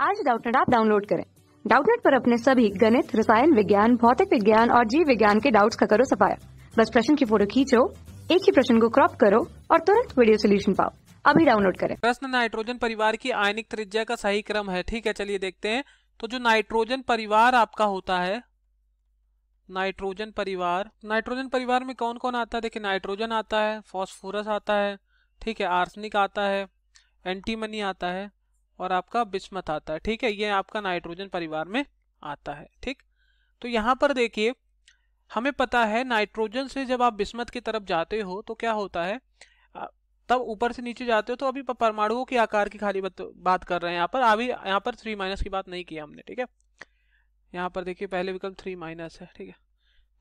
आज Doubtnut app download करें। Doubtnut पर अपने सभी गणित, रसायन विज्ञान, भौतिक विज्ञान और जीव विज्ञान के डाउट्स का करो सफाया। बस प्रश्न की फोटो खींचो, एक ही प्रश्न को क्रॉप करो और तुरंत वीडियो सोल्यूशन पाओ। अभी डाउनलोड करें। प्रश्न नाइट्रोजन परिवार की आयनिक त्रिज्या का सही क्रम है। ठीक है, चलिए देखते हैं। तो जो नाइट्रोजन परिवार आपका होता है, नाइट्रोजन परिवार में कौन कौन आता है? देखिए, नाइट्रोजन आता है, फास्फोरस आता है, ठीक है, आर्सेनिक आता है, एंटीमनी आता है और आपका बिस्मथ आता है। ठीक है, ये आपका नाइट्रोजन परिवार में आता है। ठीक, तो यहाँ पर देखिए, हमें पता है नाइट्रोजन से जब आप बिस्मथ की तरफ जाते हो तो क्या होता है, तब ऊपर से नीचे जाते हो तो अभी परमाणुओं के आकार की खाली बात कर रहे हैं। यहाँ पर अभी यहाँ पर 3- की बात नहीं की हमने। ठीक है, यहाँ पर देखिए पहले विकल्प 3- है। ठीक है,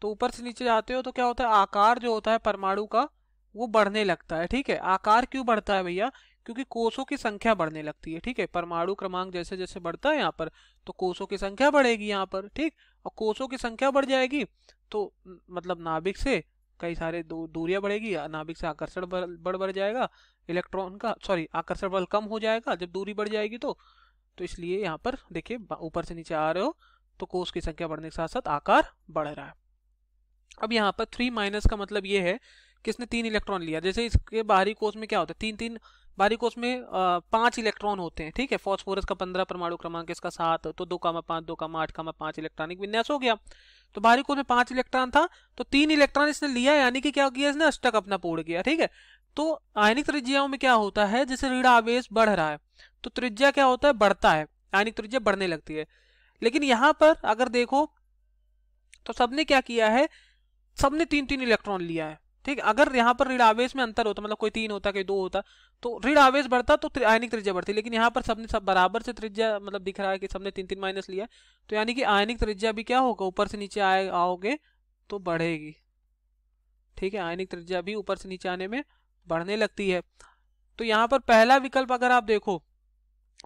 तो ऊपर से नीचे जाते हो तो क्या होता है, आकार जो होता है परमाणु का वो बढ़ने लगता है। ठीक है, आकार क्यों बढ़ता है भैया? क्योंकि कोषों की संख्या बढ़ने लगती है। ठीक है, परमाणु क्रमांक जैसे जैसे बढ़ता है यहाँ पर तो कोषों की संख्या बढ़ेगी यहाँ पर। ठीक, और कोषों की संख्या बढ़ जाएगी तो मतलब नाभिक से कई सारे दूरियां बढ़ेगी, नाभिक से आकर्षण बल बढ़ जाएगा, इलेक्ट्रॉन का आकर्षण बल कम हो जाएगा जब दूरी बढ़ जाएगी। तो इसलिए यहाँ पर देखिए ऊपर से नीचे आ रहे हो तो कोष की संख्या बढ़ने के साथ साथ आकार बढ़ रहा है। अब यहाँ पर 3- का मतलब ये है कि इसने 3 इलेक्ट्रॉन लिया। जैसे इसके बाहरी कोष में क्या होता है, 3 बाहरी कोष में 5 इलेक्ट्रॉन होते हैं। ठीक है, फास्फोरस का 15 परमाणु क्रमांक, इसका 7, तो 2,5 2,8,5 इलेक्ट्रॉनिक विन्यास हो गया। तो बाहरी कोष में 5 इलेक्ट्रॉन था तो 3 इलेक्ट्रॉन इसने लिया, यानी कि क्या किया इसने, अष्टक अपना पूर्ण किया। ठीक है, तो आयनिक त्रिज्याओं में क्या होता है, जैसे ऋण आवेश बढ़ रहा है तो त्रिज्या क्या होता है, बढ़ता है, आयनिक त्रिज्या बढ़ने लगती है। लेकिन यहाँ पर अगर देखो तो सबने क्या किया है, सबने 3 इलेक्ट्रॉन लिया है। ठीक है, अगर यहाँ पर ऋण आवेश में अंतर होता, मतलब कोई 3 होता कोई 2 होता तो ऋण आवेश बढ़ता तो आयनिक त्रिज्या बढ़ती। लेकिन यहाँ पर सबने सब बराबर से त्रिज्या मतलब दिख रहा है कि सबने 3 लिया, तो यानी कि आयनिक त्रिज्या भी क्या होगा, ऊपर से नीचे आओगे तो बढ़ेगी। ठीक है, आयनिक त्रिज्या भी ऊपर से नीचे आने में बढ़ने लगती है। तो यहाँ पर पहला विकल्प अगर आप देखो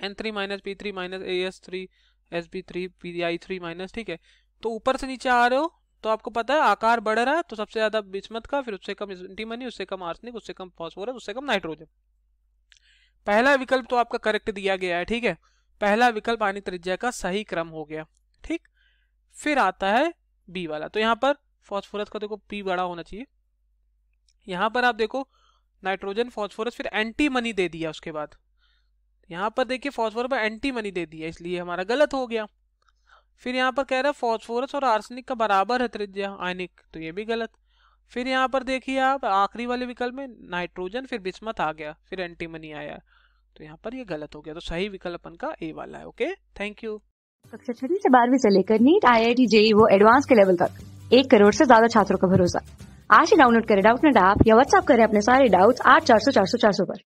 N3- P3- AS3 Sp3 Pi3-, ठीक है, तो ऊपर से नीचे आ रहे हो तो आपको पता है आकार बढ़ रहा है, तो सबसे ज्यादा बिस्मथ का, फिर उससे कम एंटीमनी, उससे कम आर्सेनिक, उससे कम फास्फोरस, उससे कम नाइट्रोजन। पहला विकल्प तो आपका करेक्ट दिया गया है। ठीक है, पहला विकल्प आयनिक त्रिज्या का सही क्रम हो गया। ठीक, फिर आता है बी वाला। तो यहाँ पर फास्फोरस का देखो पी बड़ा होना चाहिए। यहाँ पर आप देखो नाइट्रोजन, फास्फोरस, फिर एंटीमनी दे दिया। उसके बाद यहाँ पर देखिए फास्फोरस पर एंटीमनी दे दिया, इसलिए हमारा गलत हो गया। फिर यहाँ पर कह रहा है फास्फोरस और आर्सेनिक का बराबर है त्रिज्या आयनिक, तो ये भी गलत। फिर यहाँ पर देखिए आप आखिरी वाले विकल्प में नाइट्रोजन फिर बिस्मथ आ गया, फिर एंटीमनी आया, तो यहाँ पर ये गलत हो गया। तो सही विकल्प का ए वाला है। Okay, thank you. कक्षा 6 से 12वीं से लेकर नीट, IIT, JEE वो एडवांस के लेवल तक 1 करोड़ से ज्यादा छात्रों का भरोसा। आज ही डाउनलोड करें डाउटनेट ऐप या व्हाट्सएप करें अपने सारे डाउट्स 8400 400 400 पर।